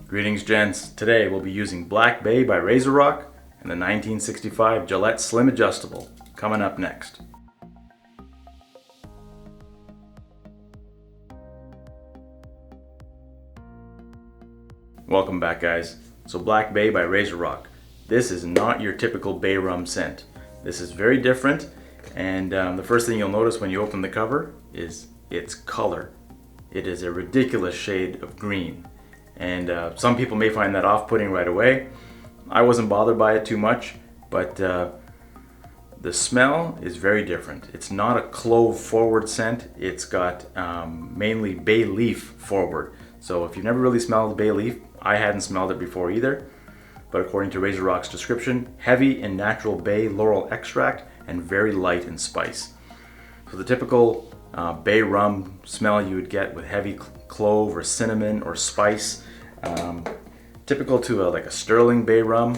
Greetings gents, today we'll be using Black Bay by Razorock and the 1965 Gillette Slim Adjustable, coming up next. Welcome back guys. So Black Bay by Razorock. This is not your typical bay rum scent. This is very different, and the first thing you'll notice when you open the cover is its color. It is a ridiculous shade of green. And some people may find that off-putting right away. I wasn't bothered by it too much, but the smell is very different. It's not a clove forward scent. It's got mainly bay leaf forward. So if you've never really smelled bay leaf, I hadn't smelled it before either. But according to Razorock's description, heavy in natural bay laurel extract and very light in spice. So the typical bay rum smell you would get with heavy clove or cinnamon or spice. Typical to like a sterling bay rum,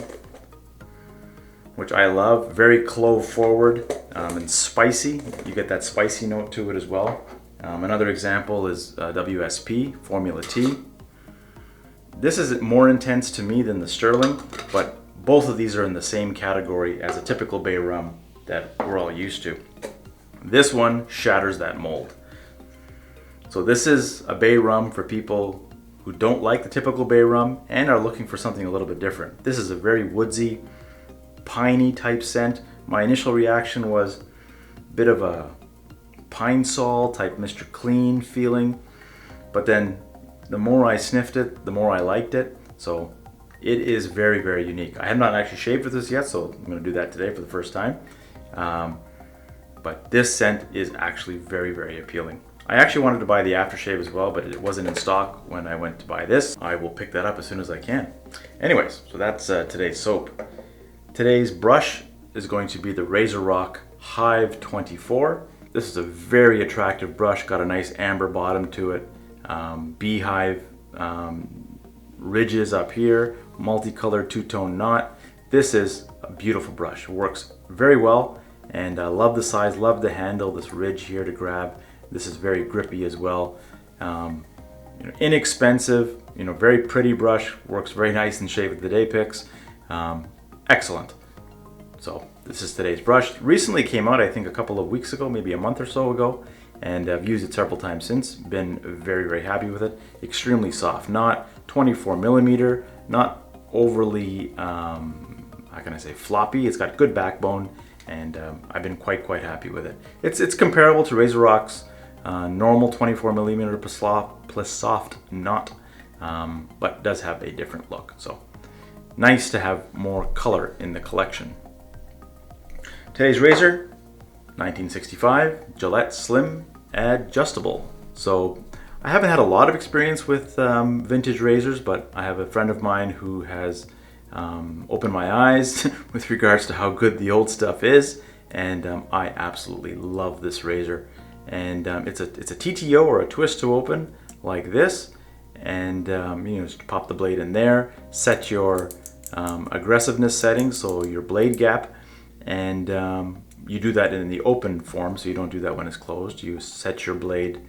which I love. Very clove forward and spicy. You get that spicy note to it as well. Another example is WSP, Formula T. This is more intense to me than the sterling, but both of these are in the same category as a typical bay rum that we're all used to. This one shatters that mold. So this is a bay rum for people who don't like the typical bay rum and are looking for something a little bit different. This is a very woodsy, piney type scent. My initial reaction was a bit of a pine sol type Mr. Clean feeling, but then the more I sniffed it, the more I liked it. So it is very, very unique. I have not actually shaved with this yet, so I'm gonna do that today for the first time. But this scent is actually very, very appealing. I actually wanted to buy the Aftershave as well, but it wasn't in stock when I went to buy this. I will pick that up as soon as I can. Anyways, so that's today's soap. Today's brush is going to be the Razorock Hive 24. This is a very attractive brush, got a nice amber bottom to it. Beehive ridges up here, multicolored two-tone knot. This is a beautiful brush. It works very well, and I love the size, love the handle, this ridge here to grab. This is very grippy as well. Inexpensive, very pretty brush, works very nice in Shave of the Day picks. Excellent. So this is today's brush. Recently came out, I think a couple of weeks ago, maybe a month or so ago, and I've used it several times since. Been very, very happy with it. Extremely soft, not 24 millimeter, not overly, how can I say, floppy. It's got good backbone, and I've been quite happy with it. It's comparable to Razorock's normal 24 millimeter plus soft knot, but does have a different look. So nice to have more color in the collection. Today's razor, 1965 Gillette Slim Adjustable. So I haven't had a lot of experience with vintage razors, but I have a friend of mine who has opened my eyes with regards to how good the old stuff is, and I absolutely love this razor. And it's a TTO or a twist to open like this, and just pop the blade in there, set your aggressiveness settings, so your blade gap, and you do that in the open form, so you don't do that when it's closed. You set your blade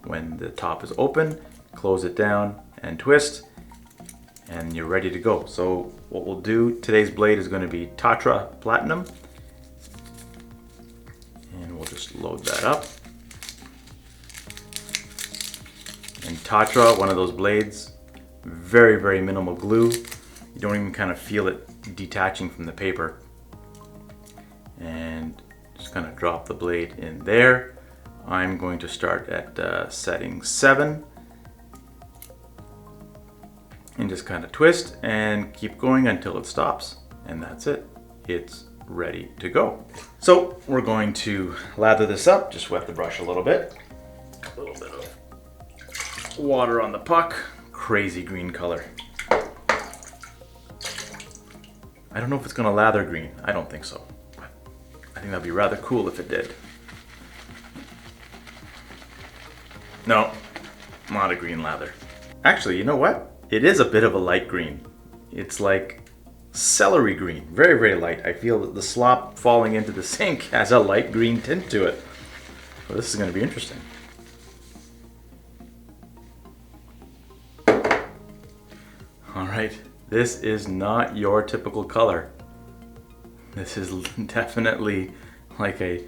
when the top is open, close it down and twist, and you're ready to go. So what we'll do, today's blade is going to be Tatra Platinum. And we'll just load that up. And Tatra, one of those blades, very, very minimal glue. You don't even kind of feel it detaching from the paper. And just kind of drop the blade in there. I'm going to start at setting 7. And just kind of twist and keep going until it stops. And that's it. It's ready to go. So we're going to lather this up, just wet the brush a little bit. A little bit of water on the puck. Crazy green color. I don't know if it's gonna lather green. I don't think so. But I think that'd be rather cool if it did. No, not a green lather. Actually, you know what? It is a bit of a light green. It's like celery green, very, very light. I feel that the slop falling into the sink has a light green tint to it. Well, this is going to be interesting. All right, this is not your typical color. This is definitely like a,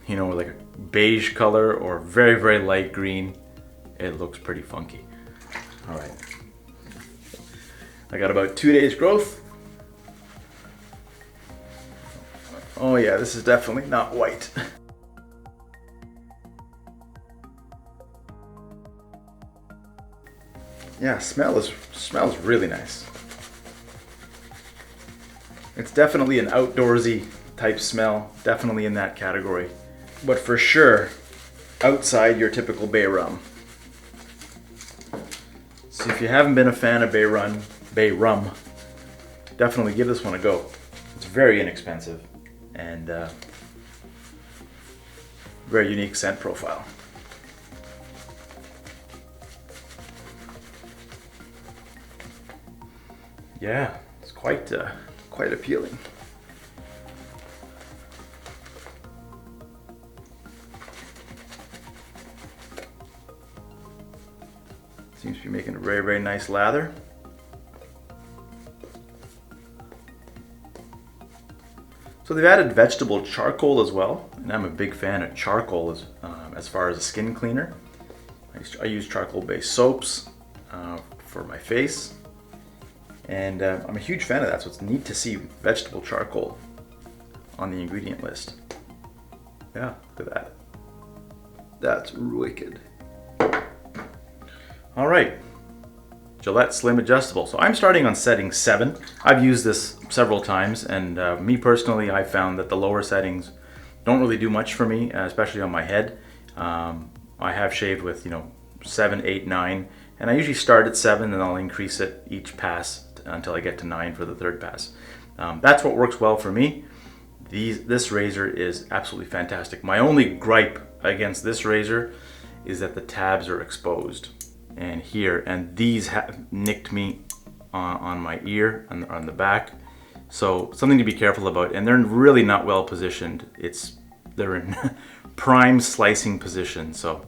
you know, like a beige color or very, very light green. It looks pretty funky. All right. I got about 2 days growth. Oh yeah, this is definitely not white. Yeah, smells really nice. It's definitely an outdoorsy type smell, definitely in that category. But for sure, outside your typical bay rum. So if you haven't been a fan of bay rum, definitely give this one a go. It's very inexpensive and very unique scent profile. Yeah, it's quite appealing. Seems to be making a very, very nice lather. So they've added vegetable charcoal as well, and I'm a big fan of charcoal as far as a skin cleaner. I use charcoal-based soaps for my face, and I'm a huge fan of that, so it's neat to see vegetable charcoal on the ingredient list. Yeah, look at that. That's wicked. All right, Gillette Slim Adjustable. So I'm starting on setting 7. I've used this several times, and me personally, I found that the lower settings don't really do much for me, especially on my head. I have shaved with, you know, 7, 8, 9, and I usually start at 7 and I'll increase it each pass until I get to 9 for the third pass. That's what works well for me. This razor is absolutely fantastic. My only gripe against this razor is that the tabs are exposed. And here, and these have nicked me on my ear, on the back. So something to be careful about, and they're really not well positioned. They're in prime slicing position, so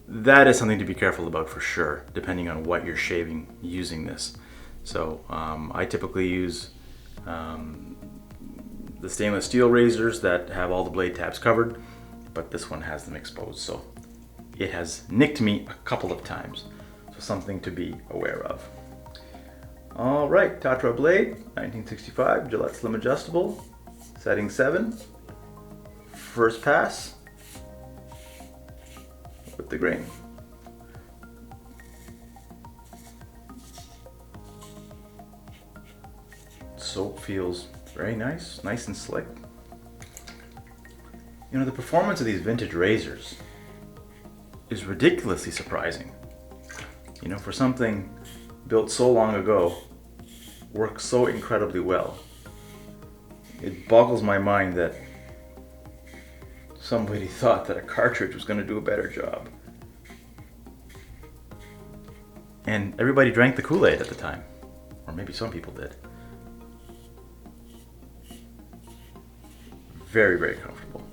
that is something to be careful about for sure, depending on what you're shaving using this. So I typically use the stainless steel razors that have all the blade tabs covered, but this one has them exposed, so it has nicked me a couple of times, so something to be aware of. All right, Tatra blade, 1965, Gillette Slim Adjustable, setting 7, first pass with the grain. Soap feels very nice, nice and slick. You know, the performance of these vintage razors is ridiculously surprising. You know, for something built so long ago, works so incredibly well. It boggles my mind that somebody thought that a cartridge was going to do a better job. And everybody drank the Kool-Aid at the time, or maybe some people did. Very, very comfortable.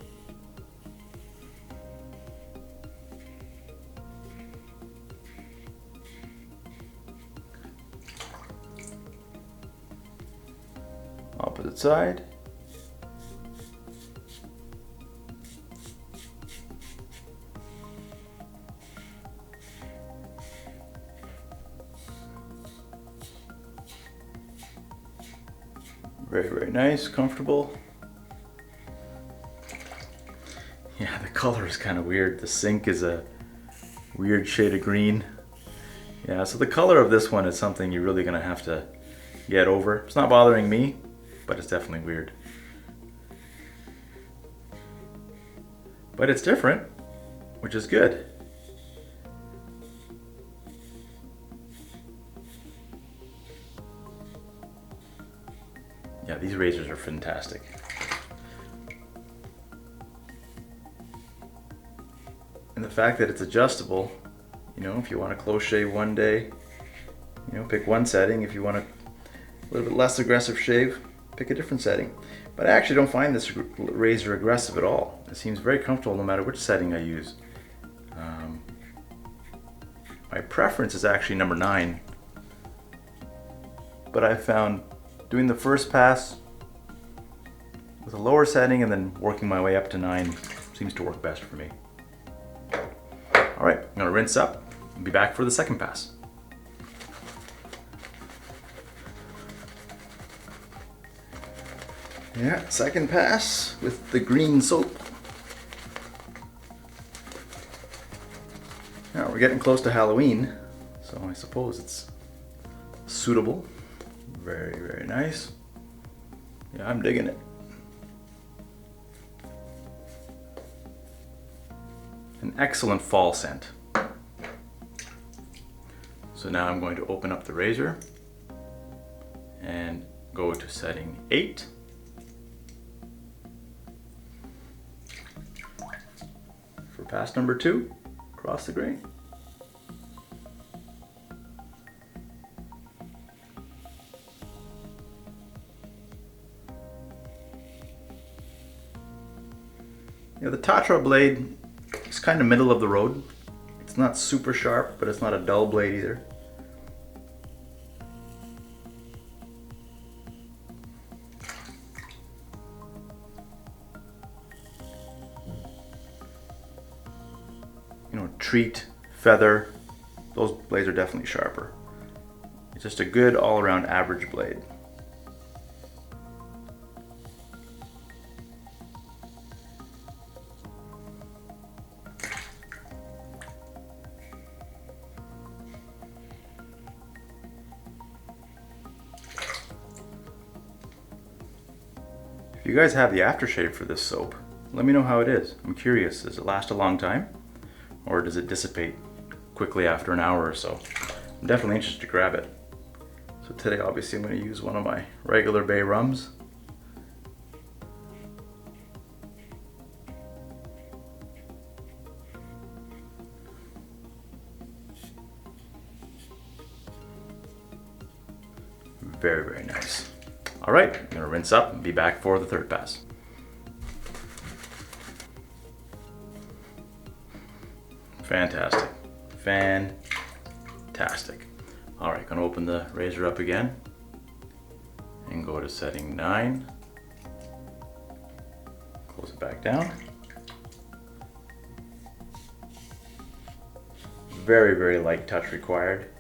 Opposite side. Very, very nice, comfortable. Yeah, the color is kind of weird. The sink is a weird shade of green. Yeah, so the color of this one is something you're really gonna have to get over. It's not bothering me, but it's definitely weird. But it's different, which is good. Yeah, these razors are fantastic. And the fact that it's adjustable, you know, if you want to close shave one day, you know, pick one setting. If you want a little bit less aggressive shave, pick a different setting. But I actually don't find this razor aggressive at all. It seems very comfortable no matter which setting I use. My preference is actually number 9, but I found doing the first pass with a lower setting and then working my way up to 9 seems to work best for me. All right, I'm gonna rinse up and be back for the second pass. Yeah, second pass with the green soap. Now we're getting close to Halloween, so I suppose it's suitable. Very, very nice. Yeah, I'm digging it. An excellent fall scent. So now I'm going to open up the razor and go to setting 8. For pass number 2, across the grain. You know, the Tatra blade is kind of middle of the road. It's not super sharp, but it's not a dull blade either. You know, Treat, Feather, those blades are definitely sharper. It's just a good all-around average blade. If you guys have the aftershave for this soap, let me know how it is. I'm curious, does it last a long time? Or does it dissipate quickly after an hour or so? I'm definitely interested to grab it. So today obviously I'm going to use one of my regular Bay Rums. Very, very nice. All right, I'm gonna rinse up and be back for the third pass. Fantastic, fantastic. All right, gonna open the razor up again and go to setting 9. Close it back down. Very, very light touch required.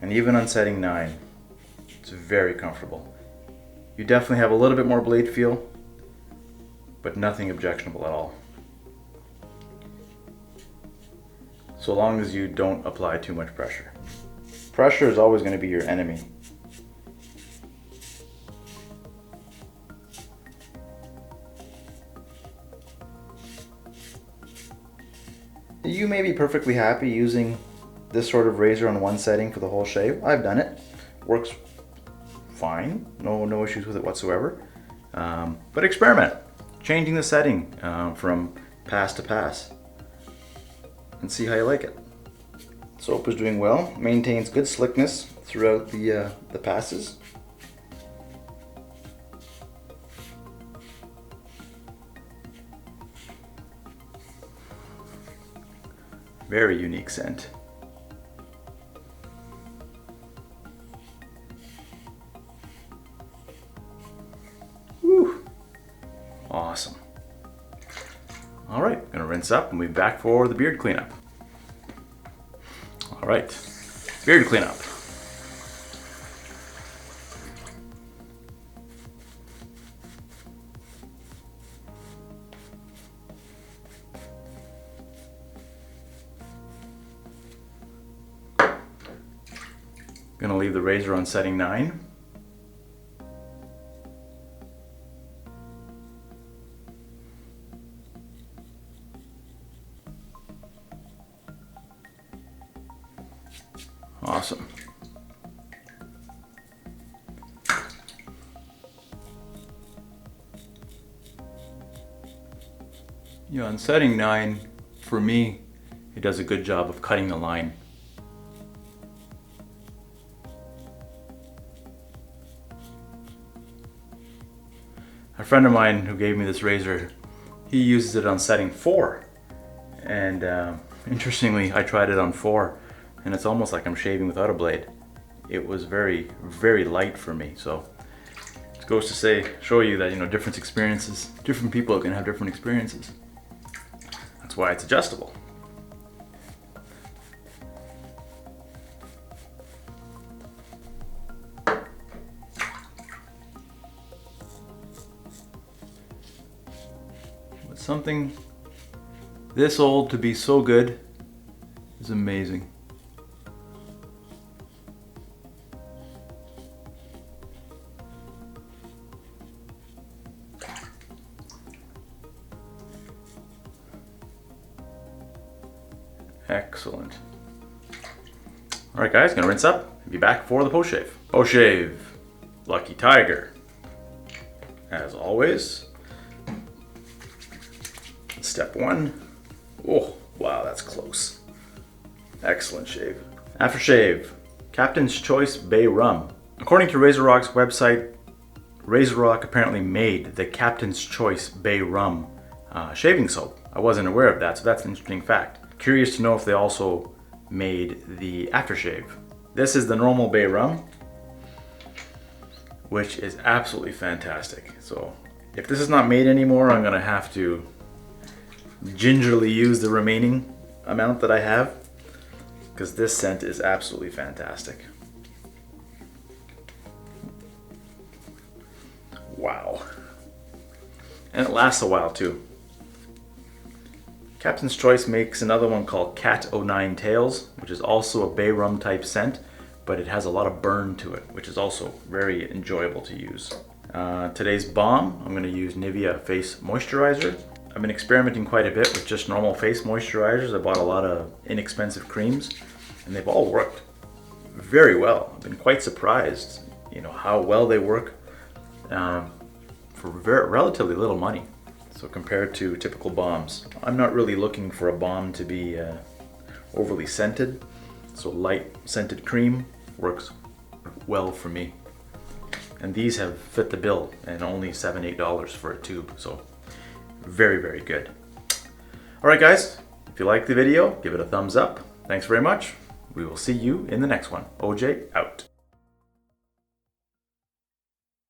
And even on setting 9, it's very comfortable. You definitely have a little bit more blade feel, but nothing objectionable at all. So long as you don't apply too much pressure. Pressure is always going to be your enemy. You may be perfectly happy using this sort of razor on one setting for the whole shave. I've done it. Works fine. No issues with it whatsoever. But experiment. Changing the setting from pass to pass. And see how you like it. Soap is doing well. Maintains good slickness throughout the passes. Very unique scent. Whew. Awesome. All right, gonna rinse up and we'll be back for the beard cleanup. All right, beard cleanup. Gonna leave the razor on setting 9. Awesome. Yeah, on setting 9, for me, it does a good job of cutting the line. A friend of mine who gave me this razor, he uses it on setting 4, And interestingly, I tried it on 4, and it's almost like I'm shaving without a blade. It was very, very light for me. So it goes to show you that, you know, different experiences, different people are gonna have different experiences. That's why it's adjustable. But something this old to be so good is amazing. Excellent. All right, guys, gonna rinse up and be back for the post shave. Post shave, Lucky Tiger. As always, step 1. Oh, wow, that's close. Excellent shave. Aftershave, Captain's Choice Bay Rum. According to Razorock's website, Razorock apparently made the Captain's Choice Bay Rum shaving soap. I wasn't aware of that, so that's an interesting fact. Curious to know if they also made the aftershave. This is the normal Bay Rum, which is absolutely fantastic. So if this is not made anymore, I'm gonna have to gingerly use the remaining amount that I have, because this scent is absolutely fantastic. Wow. And it lasts a while too. Captain's Choice makes another one called Cat O' Tails, which is also a Bay Rum type scent, but it has a lot of burn to it, which is also very enjoyable to use. Today's balm, I'm going to use Nivea Face Moisturizer. I've been experimenting quite a bit with just normal face moisturizers. I bought a lot of inexpensive creams, and they've all worked very well. I've been quite surprised, you know, how well they work for relatively little money. So compared to typical balms, I'm not really looking for a balm to be overly scented. So light scented cream works well for me. And these have fit the bill, and only $7, $8 for a tube. So very, very good. All right, guys, if you like the video, give it a thumbs up. Thanks very much. We will see you in the next one. OJ out.